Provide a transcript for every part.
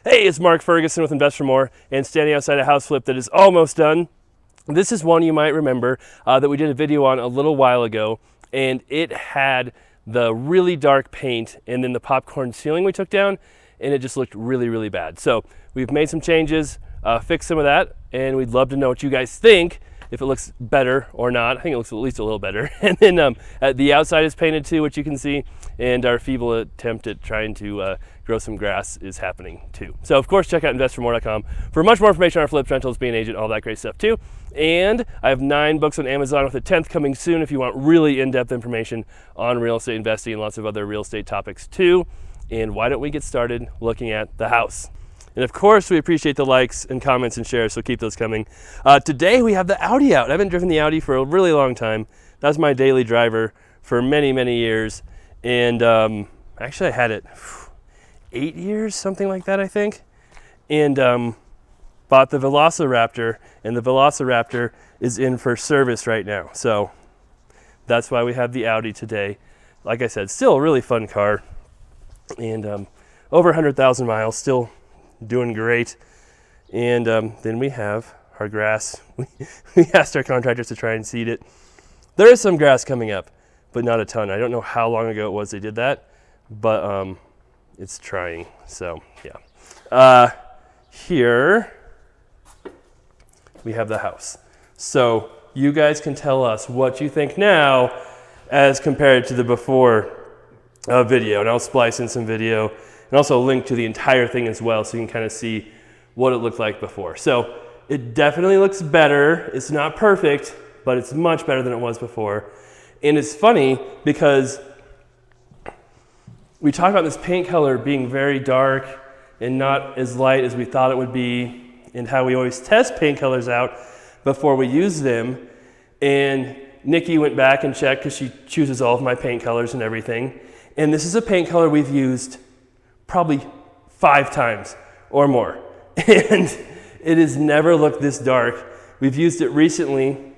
Hey, it's Mark Ferguson with Invest for More, and standing outside a house flip that is almost done. This is one you might remember that we did a video on a little while ago, and it had the really dark paint and then the popcorn ceiling we took down, and it just looked really, really bad. So we've made some changes, fixed some of that, and we'd love to know what you guys think, if it looks better or not. I think it looks at least a little better. And then the outside is painted too, which you can see, and our feeble attempt at trying to grow some grass is happening too. So of course, check out investformore.com for much more information on our flips, rentals, being an agent, all that great stuff too. And I have 9 books on Amazon with the 10th coming soon if you want really in-depth information on real estate investing and lots of other real estate topics too. And why don't we get started looking at the house? And of course, we appreciate the likes and comments and shares, so keep those coming. Today we have the Audi out. I haven't driven the Audi for a really long time. That was my daily driver for many, many years. And actually I had it 8 years, something like that, I think. And bought the Velociraptor, and the Velociraptor is in for service right now. So that's why we have the Audi today. Like I said, still a really fun car. And over 100,000 miles, still doing great. And then we have our grass. We asked our contractors to try and seed it. There is some grass coming up, but not a ton. I don't know how long ago it was they did that, but it's trying. So yeah. Here we have the house. So you guys can tell us what you think now as compared to the before video, and I'll splice in some video and also link to the entire thing as well, so you can kind of see what it looked like before. So it definitely looks better. It's not perfect, but it's much better than it was before. And it's funny because we talk about this paint color being very dark and not as light as we thought it would be, and how we always test paint colors out before we use them. And Nikki went back and checked, because she chooses all of my paint colors and everything. And this is a paint color we've used probably 5 times or more. And it has never looked this dark. We've used it recently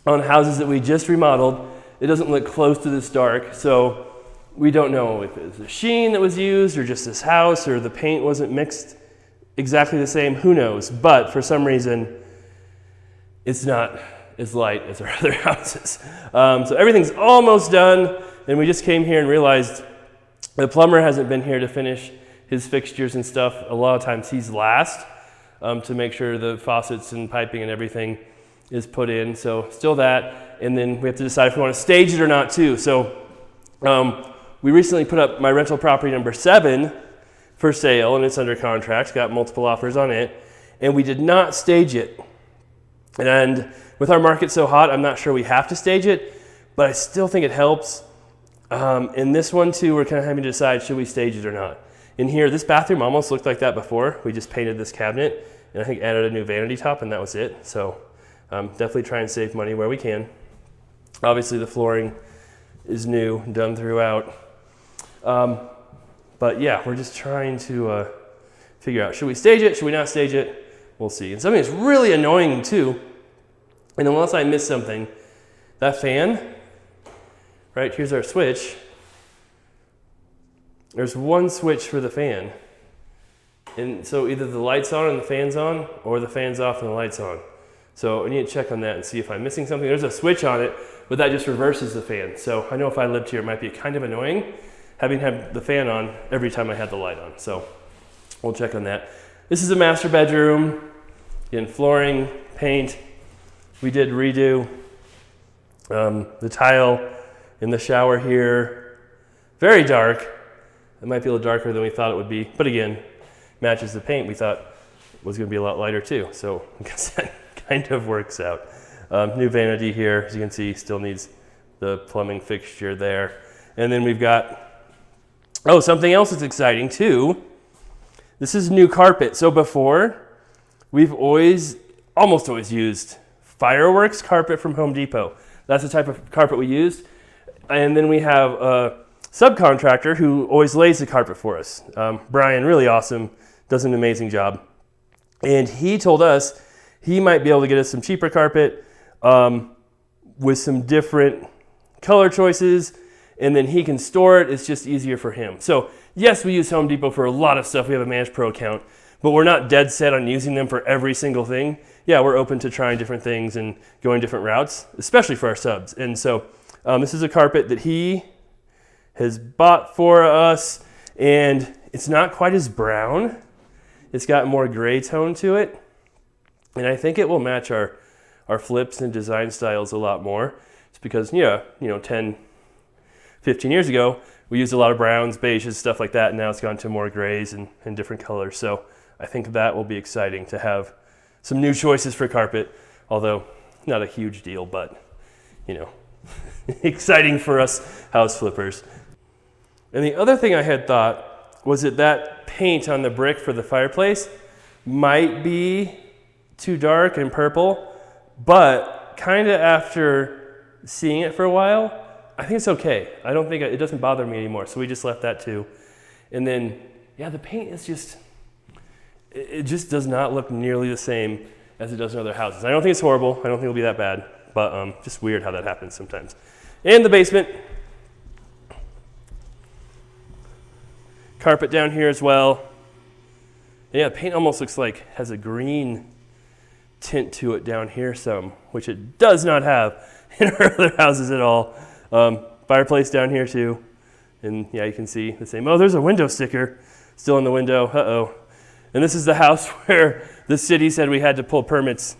on houses that we just remodeled. It doesn't look close to this dark, so we don't know if it was the sheen that was used or just this house, or the paint wasn't mixed exactly the same. Who knows? But for some reason, it's not as light as our other houses. So everything's almost done, and we just came here and realized the plumber hasn't been here to finish his fixtures and stuff. A lot of times he's last to make sure the faucets and piping and everything is put in. So still that, and then we have to decide if we want to stage it or not too. So we recently put up my rental property number 7 for sale, and it's under contract, got multiple offers on it, and we did not stage it. And with our market so hot, I'm not sure we have to stage it, but I still think it helps. In this one too, we're kind of having to decide, should we stage it or not? In here, this bathroom almost looked like that before. We just painted this cabinet and I think added a new vanity top, and that was it. So definitely try and save money where we can. Obviously the flooring is new, done throughout. But yeah, we're just trying to figure out, should we stage it? Should we not stage it? We'll see. And something that's really annoying too, and unless I miss something, that fan, right, here's our switch. There's one switch for the fan. And so either the light's on and the fan's on, or the fan's off and the light's on. So I need to check on that and see if I'm missing something. There's a switch on it, but that just reverses the fan. So I know if I lived here, it might be kind of annoying having had the fan on every time I had the light on. So we'll check on that. This is a master bedroom. Again, flooring, paint. We did redo the tile in the shower here. Very dark. It might be a little darker than we thought it would be, but again, matches the paint we thought was going to be a lot lighter too. So I guess that kind of works out. New vanity here, as you can see, still needs the plumbing fixture there. And then we've got, oh, something else that's exciting too. This is new carpet. So before, we've almost always used fireworks carpet from Home Depot. That's the type of carpet we used. And then we have a subcontractor who always lays the carpet for us. Brian, really awesome, does an amazing job. And he told us he might be able to get us some cheaper carpet with some different color choices, and then he can store it. It's just easier for him. So yes, we use Home Depot for a lot of stuff. We have a Manage Pro account, but we're not dead set on using them for every single thing. Yeah, we're open to trying different things and going different routes, especially for our subs. And so this is a carpet that he has bought for us, and it's not quite as brown. It's got more gray tone to it, and I think it will match our flips and design styles a lot more. It's because, yeah, 10, 15 years ago, we used a lot of browns, beiges, stuff like that, and now it's gone to more grays and different colors. So I think that will be exciting to have some new choices for carpet, although not a huge deal, but, exciting for us house flippers. And the other thing I had thought was that paint on the brick for the fireplace might be too dark and purple, but kind of after seeing it for a while, I think it's okay. I don't think it doesn't bother me anymore. So we just left that too. And then, yeah, the paint is it just does not look nearly the same as it does in other houses. I don't think it's horrible. I don't think it'll be that bad, but just weird how that happens sometimes. And the basement, carpet down here as well. Yeah, the paint almost looks like has a green tint to it down here some, which it does not have in our other houses at all. Fireplace down here too. And yeah, you can see the same. Oh, there's a window sticker still in the window. Uh-oh. And this is the house where the city said we had to pull permits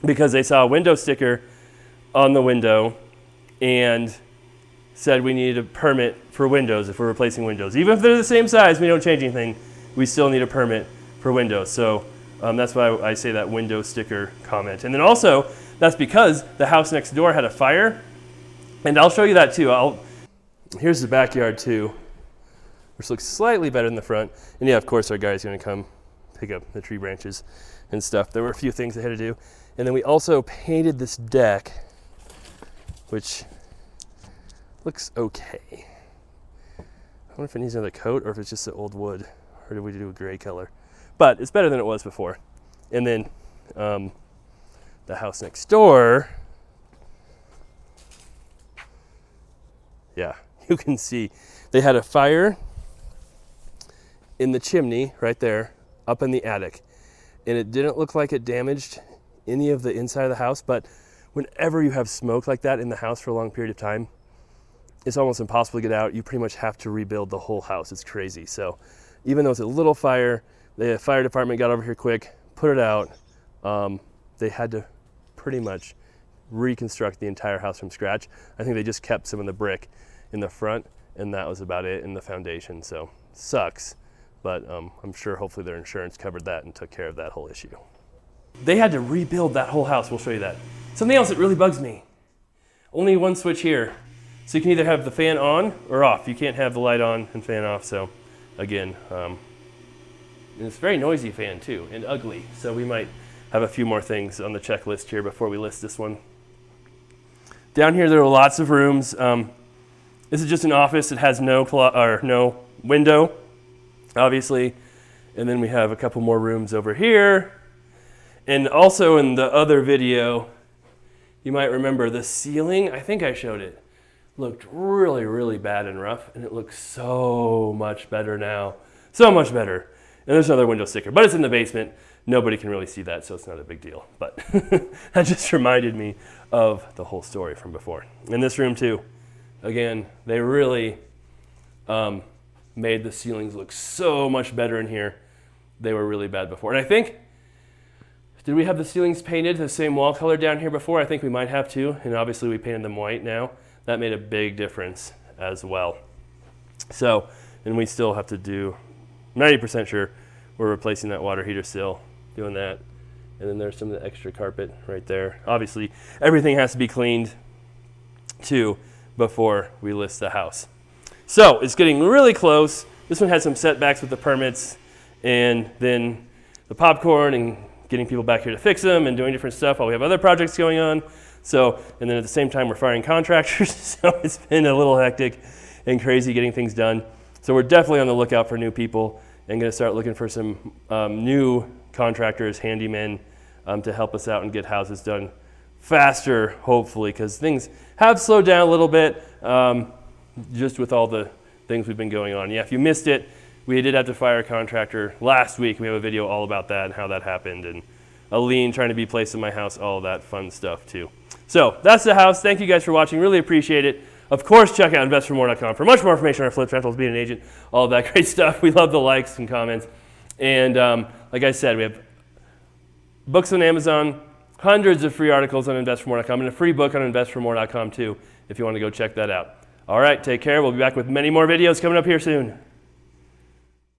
because they saw a window sticker on the window and said we needed a permit for windows if we're replacing windows. Even if they're the same size, we don't change anything, we still need a permit for windows. So that's why I say that window sticker comment. And then also, that's because the house next door had a fire. And I'll show you that too. Here's the backyard too, which looks slightly better than the front. And yeah, of course, our guy's gonna come pick up the tree branches and stuff. There were a few things they had to do. And then we also painted this deck, which looks okay. I wonder if it needs another coat or if it's just the old wood, or did we do a gray color? But it's better than it was before. And then the house next door, yeah, you can see they had a fire in the chimney right there up in the attic, and it didn't look like it damaged any of the inside of the house, but whenever you have smoke like that in the house for a long period of time, it's almost impossible to get out. You pretty much have to rebuild the whole house. It's crazy. So even though it's a little fire, the fire department got over here quick, put it out. They had to pretty much reconstruct the entire house from scratch. I think they just kept some of the brick in the front, and that was about it in the foundation. So sucks, but I'm sure hopefully their insurance covered that and took care of that whole issue. They had to rebuild that whole house. We'll show you that. Something else that really bugs me. Only one switch here. So you can either have the fan on or off. You can't have the light on and fan off. So again, and it's a very noisy fan too, and ugly. So we might have a few more things on the checklist here before we list this one. Down here, there are lots of rooms. This is just an office. It has no window, obviously. And then we have a couple more rooms over here. And also in the other video, you might remember the ceiling, I think I showed it, looked really, really bad and rough, and it looks so much better now. So much better. And there's another window sticker, but it's in the basement. Nobody can really see that, so it's not a big deal. But that just reminded me of the whole story from before. In this room too, again, they really made the ceilings look so much better in here. They were really bad before. And I think, did we have the ceilings painted the same wall color down here before? I think we might have to, and obviously we painted them white now. That made a big difference as well. So, and we still have to do, 90% sure we're replacing that water heater still, doing that. And then there's some of the extra carpet right there. Obviously, everything has to be cleaned too before we list the house. So it's getting really close. This one had some setbacks with the permits, and then the popcorn and getting people back here to fix them and doing different stuff while we have other projects going on. So, and then at the same time, we're firing contractors. So it's been a little hectic and crazy getting things done. So we're definitely on the lookout for new people and going to start looking for some new contractors, handymen, to help us out and get houses done faster, hopefully, because things have slowed down a little bit just with all the things we've been going on. Yeah, if you missed it, we did have to fire a contractor last week. We have a video all about that and how that happened, and a lien trying to be placed in my house, all of that fun stuff too. So that's the house. Thank you guys for watching. Really appreciate it. Of course, check out investformore.com for much more information on our flips, rentals, being an agent, all of that great stuff. We love the likes and comments. And like I said, we have books on Amazon, hundreds of free articles on investformore.com, and a free book on investformore.com too, if you want to go check that out. All right, take care. We'll be back with many more videos coming up here soon.